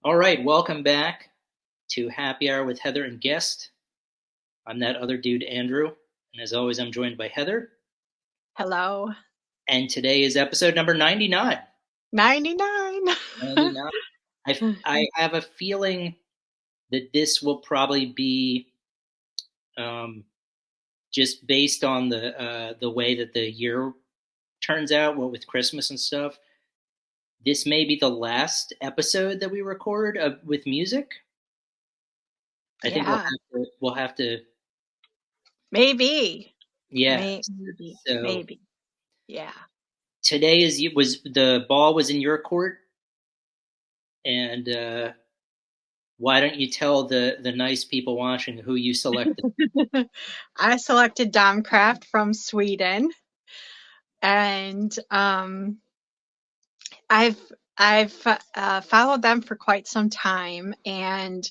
All right, welcome back to Happy Hour with Heather and Guest. I'm that other dude, Andrew, and as always, I'm joined by Heather. Hello. And today is episode number 99. 99. 99. I have a feeling that this will probably be um, just based on the way that the year turns out, what with Christmas and stuff. This may be the last episode that we record with music. I think Yeah, we'll have to maybe. yeah. Maybe. So Maybe. Yeah. today was the ball was in your court, and why don't you tell the nice people watching who you selected? I selected Domkraft from Sweden, and I've I've followed them for quite some time, and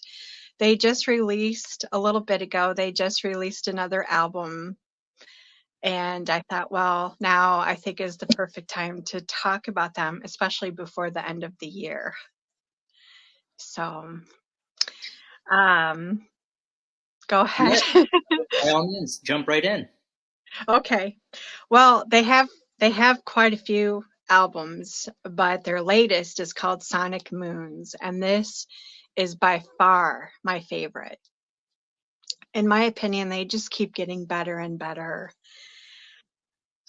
they just released a little bit ago. They just released another album, and I thought, well, now I think is the perfect time to talk about them, especially before the end of the year. So, um, go ahead. Yeah, by all means, jump right in. Okay. Well, they have quite a few albums, but their latest is called Sonic Moons, and this is by far my favorite. In my opinion, they just keep getting better and better.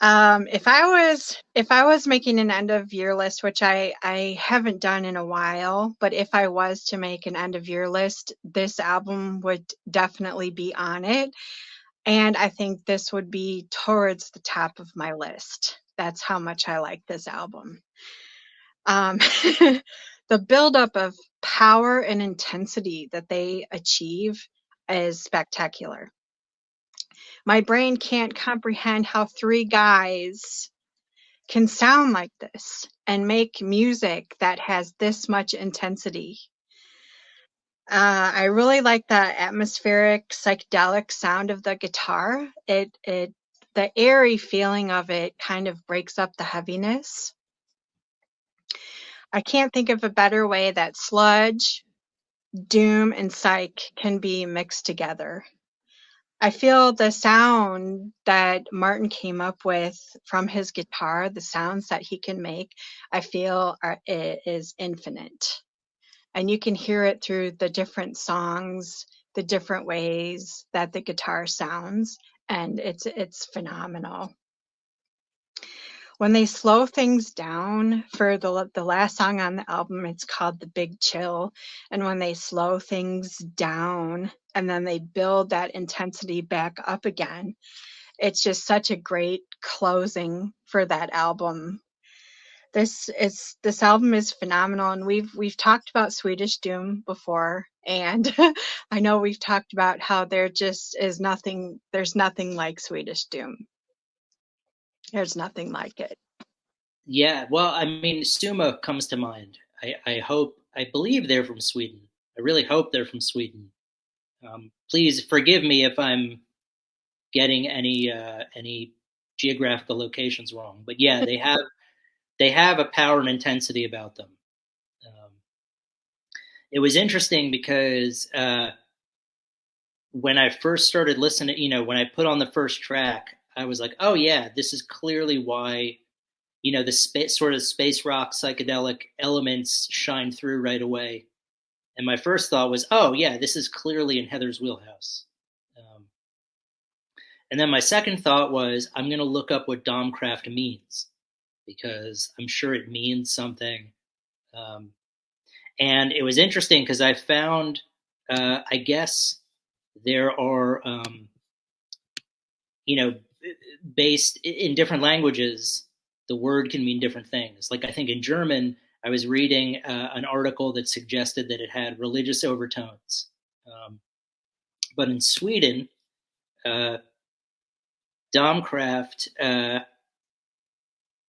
If I was making an end of year list, which I haven't done in a while, but if I was to make an end of year list, this album would definitely be on it. And I think this would be towards the top of my list. That's how much I like this album. Um, the buildup of power and intensity that they achieve is spectacular. My brain can't comprehend how three guys can sound like this and make music that has this much intensity. I really like the atmospheric psychedelic sound of the guitar. The airy feeling of it kind of breaks up the heaviness. I can't think of a better way that sludge, doom, and psych can be mixed together. I feel the sound that Martin came up with from his guitar, the sounds that he can make, I feel is infinite. And you can hear it through the different songs, the different ways that the guitar sounds, and it's phenomenal. When they slow things down for the last song on the album, it's called The Big Chill, and when they slow things down and then they build that intensity back up again, it's just such a great closing for that album. This album is phenomenal, and we've talked about Swedish Doom before, and I know we've talked about how there just is nothing. There's nothing like Swedish Doom. There's nothing like it. Yeah, well, I mean, Suma comes to mind. I believe they're from Sweden. I really hope they're from Sweden. Please forgive me if I'm getting any geographical locations wrong, but yeah, they have a power and intensity about them. Um, it was interesting because when I first started listening, when I put on the first track, I was like, oh yeah, this is clearly why the sort of space rock psychedelic elements shine through right away. And my first thought was, oh yeah, this is clearly in Heather's wheelhouse. Um, and then my second thought was, I'm going to look up what Domkraft means because I'm sure it means something. Um, and it was interesting because I found, I guess there are, you know, based in different languages, the word can mean different things. Like I think in German, I was reading an article that suggested that it had religious overtones. But in Sweden, uh, Domkraft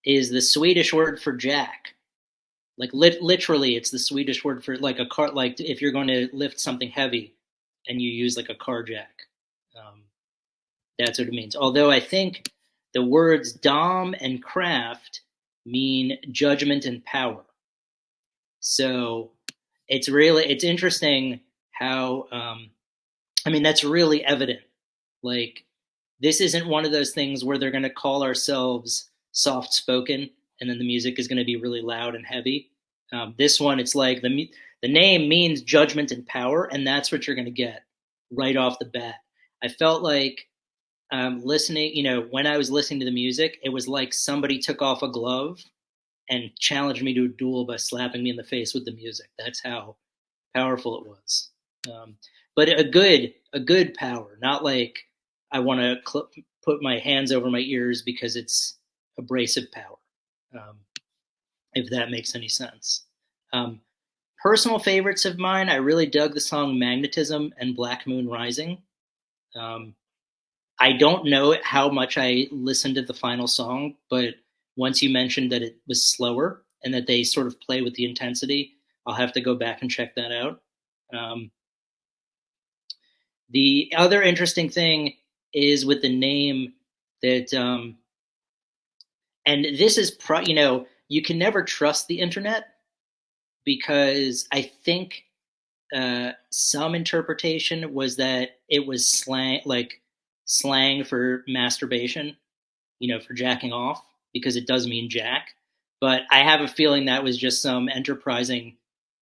is the Swedish word for jack. Like literally, it's the Swedish word for like a car. Like if you're going to lift something heavy, and you use like a car jack, um, that's what it means. Although I think the words dom and craft mean judgment and power. So it's interesting how I mean, that's really evident. Like, this isn't one of those things where they're going to call ourselves soft spoken and then the music is going to be really loud and heavy. This one, it's like the name means judgment and power, and that's what you're going to get right off the bat. I felt like listening, when I was listening to the music, it was like somebody took off a glove and challenged me to a duel by slapping me in the face with the music. That's how powerful it was. Um, but a good power, not like I want to put my hands over my ears because it's abrasive power. Um, if that makes any sense. Um, Personal favorites of mine, I really dug the song "Magnetism" and "Black Moon Rising." Um, I don't know how much I listened to the final song, but once you mentioned that it was slower and that they sort of play with the intensity, I'll have to go back and check that out. Um, the other interesting thing is with the name that, and this is you can never trust the internet because I think some interpretation was that it was slang for masturbation, for jacking off, because it does mean jack. But I have a feeling that was just some enterprising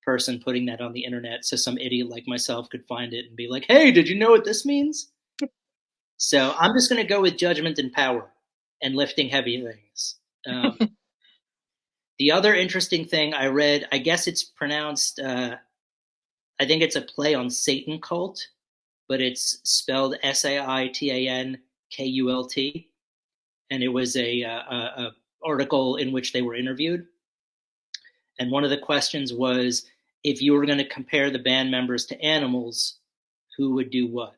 person putting that on the internet so some idiot like myself could find it and be like, hey, did you know what this means? So I'm just going to go with judgment and power and lifting heavy things. The other interesting thing I read, I guess it's pronounced, I think it's a play on Satan cult, but it's spelled Saitankult, and it was a article in which they were interviewed. And one of the questions was, if you were going to compare the band members to animals, who would do what?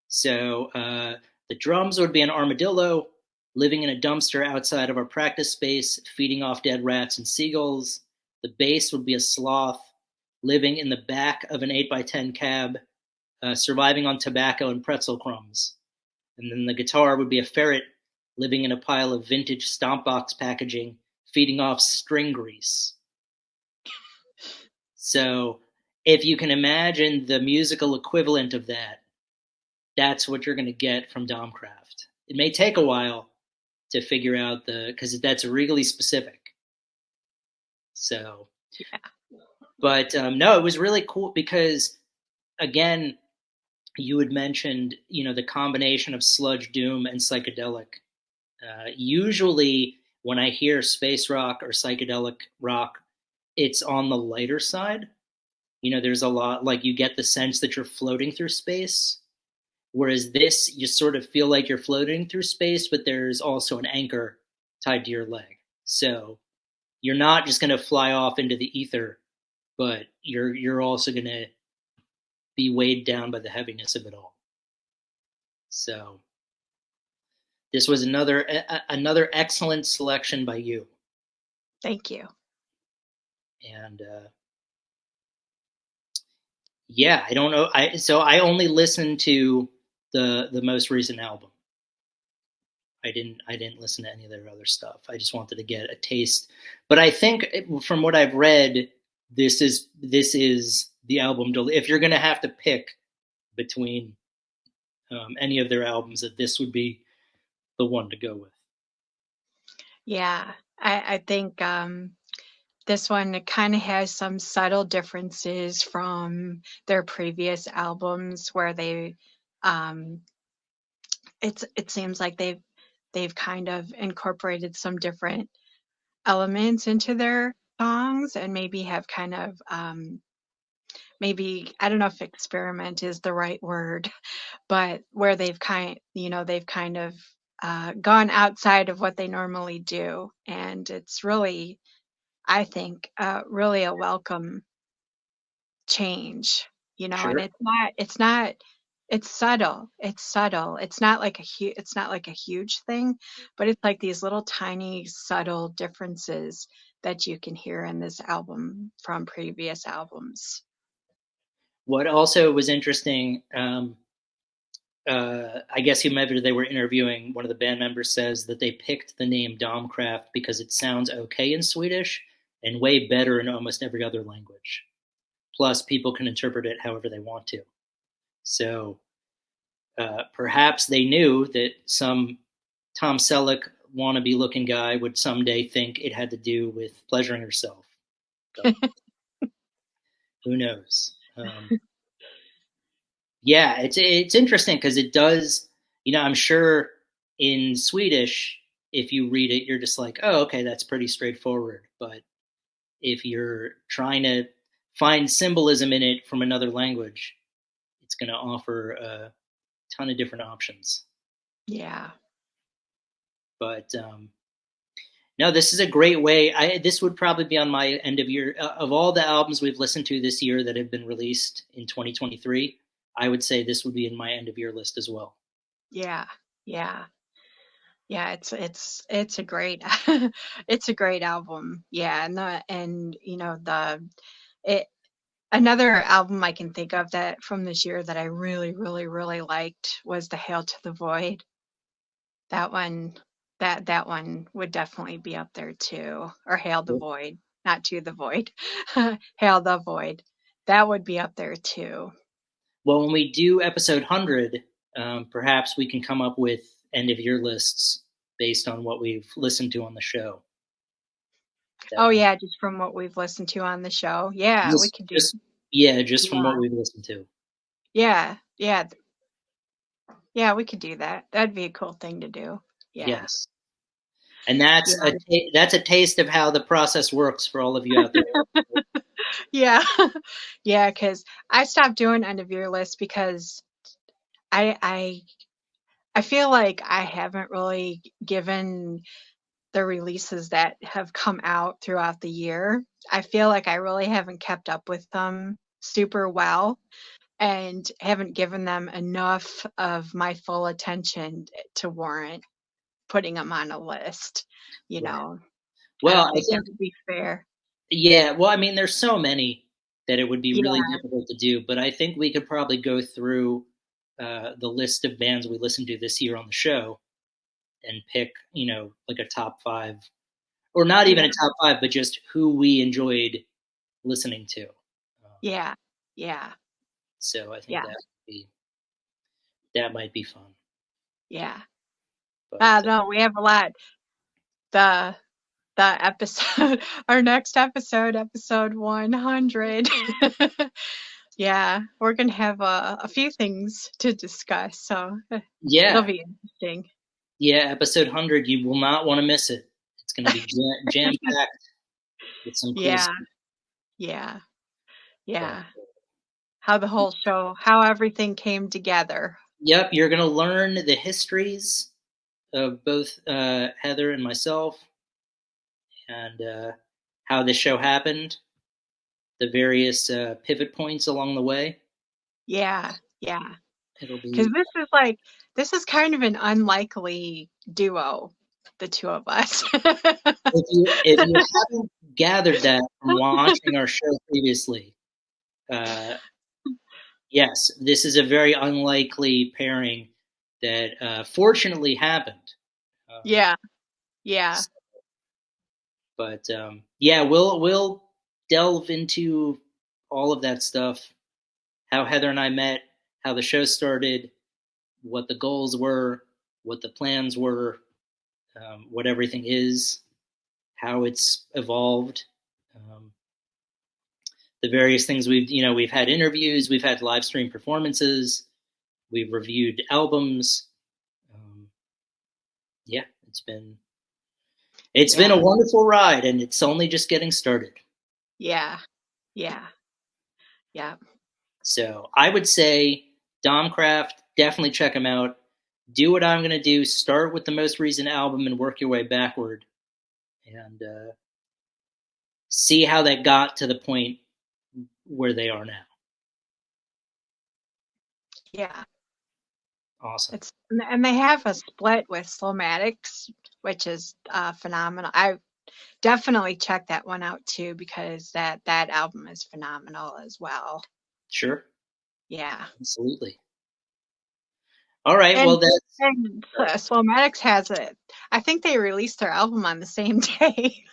So the drums would be an armadillo living in a dumpster outside of our practice space, feeding off dead rats and seagulls. The bass would be a sloth living in the back of an 8x10 cab, surviving on tobacco and pretzel crumbs. And then the guitar would be a ferret living in a pile of vintage stomp box packaging, feeding off string grease. So if you can imagine the musical equivalent of that, that's what you're going to get from Domkraft. It may take a while to figure out because that's really specific. So, Yeah. but no, it was really cool because, again, you had mentioned, the combination of sludge doom and psychedelic. Usually, when I hear space rock or psychedelic rock, it's on the lighter side. There's a lot, like, you get the sense that you're floating through space. Whereas this, you sort of feel like you're floating through space, but there's also an anchor tied to your leg. So you're not just going to fly off into the ether, but you're also going to be weighed down by the heaviness of it all. So this was another excellent selection by you. Thank you. And yeah, I don't know. I only listened to the most recent album. I didn't listen to any of their other stuff. I just wanted to get a taste. But I think from what I've read, this is the album. If you're going to have to pick between any of their albums, that this would be the one to go with. Yeah, I think this one kind of has some subtle differences from their previous albums where um, it seems like they've kind of incorporated some different elements into their songs and maybe have kind of maybe I don't know if experiment is the right word, but where they've kind of gone outside of what they normally do, and it's really, I think, really a welcome change, and Sure. it's subtle. It's subtle. It's not like a huge thing, but it's like these little tiny subtle differences that you can hear in this album from previous albums. What also was interesting, I guess whomever they were interviewing, one of the band members says that they picked the name Domkraft because it sounds okay in Swedish and way better in almost every other language. Plus, people can interpret it however they want to. So perhaps they knew that some Tom Selleck wannabe looking guy would someday think it had to do with pleasuring herself. But who knows? Yeah, it's interesting because it does. I'm sure in Swedish, if you read it, you're just like, oh, okay, that's pretty straightforward. But if you're trying to find symbolism in it from another language, it's going to offer a ton of different options. Yeah. But no, this is a great way. This would probably be on my end of year of all the albums we've listened to this year that have been released in 2023. I would say this would be in my end of year list as well. Yeah. Yeah. Yeah, it's a great it's a great album. Yeah, and it another album I can think of that from this year that I really really really liked was the Hail to the Void. That one that one would definitely be up there too. Or Hail the Void, not to the void. Hail the Void. That would be up there too. Well, when we do episode 100, perhaps we can come up with end of year lists based on what we've listened to on the show. Oh yeah, just from what we've listened to on the show. Yeah, we could do. Just from what we've listened to. Yeah, yeah, yeah, we could do that. That'd be a cool thing to do. Yeah. Yes. And that's a taste of how the process works for all of you out there. Yeah. Yeah, because I stopped doing end of year lists because I feel like I haven't really given the releases that have come out throughout the year. I feel like I really haven't kept up with them super well and haven't given them enough of my full attention to warrant putting them on a list. You know, I Well, don't think that would be fair. Yeah, well, I mean, there's so many that it would be really Yeah. difficult to do, but I think we could probably go through the list of bands we listened to this year on the show and pick, like a top 5, or not even Yeah. a top 5, but just who we enjoyed listening to. Yeah. Yeah. So I think Yeah. that might be fun. Yeah. But No, we have a lot. The episode, our next episode 100. Yeah, we're gonna have a few things to discuss, so it'll be interesting. Yeah, episode 100, you will not want to miss it. It's going to be jam packed with some cool stuff. Yeah. How everything came together. Yep, you're going to learn the histories of both Heather and myself, and how the show happened, the various pivot points along the way. Yeah. It'll be Because this is kind of an unlikely duo, the two of us. if you haven't gathered that from watching our show previously, yes, this is a very unlikely pairing that fortunately happened. Yeah. But yeah, we'll delve into all of that stuff. How Heather and I met, how the show started, what the goals were, what the plans were, what everything is, how it's evolved, the various things we've had interviews, we've had live stream performances, we've reviewed albums. Yeah, it's been a wonderful ride, and it's only just getting started. Yeah. So I would say Domkraft, definitely check them out. Do what I'm going to do. Start with the most recent album and work your way backward, and see how that got to the point where they are now. Yeah. Awesome. And they have a split with Slowmatics, which is phenomenal. I definitely check that one out too, because that album is phenomenal as well. Sure. Yeah. Absolutely. All right. Well, Slowmatics has it. I think they released their album on the same day.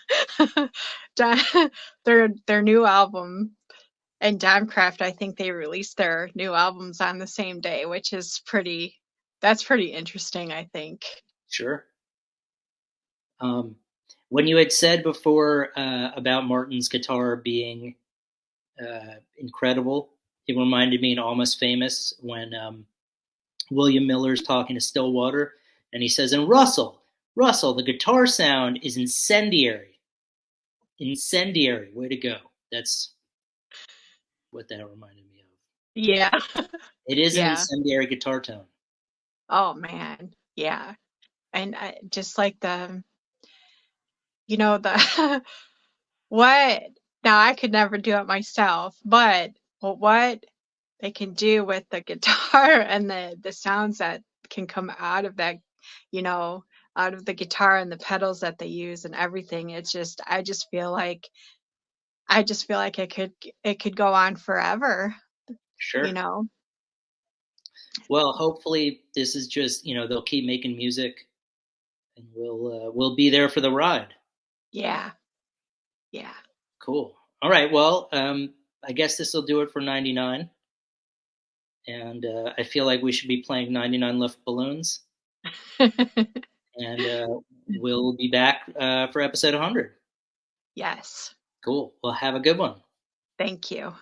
Their new album And Domkraft, I think they released their new albums on the same day, which is that's pretty interesting, I think. Sure. When you had said before about Martin's guitar being incredible, it reminded me in Almost Famous when William Miller's talking to Stillwater, and he says, "And Russell, the guitar sound is incendiary. Incendiary. Way to go." That's what that reminded me of. Yeah. It is an Yeah. incendiary guitar tone. Oh man. Yeah. And just like the what now I could never do it myself, but what they can do with the guitar and the sounds that can come out of that, you know, out of the guitar and the pedals that they use and everything. It's just I just feel like it could go on forever, you Sure. know. Well, hopefully this is just they'll keep making music, and we'll be there for the ride. Yeah. Yeah. Cool. All right. Well, I guess this will do it for 99. And I feel like we should be playing 99 Left Balloons. And we'll be back for episode 100. Yes. Cool. Well, have a good one. Thank you.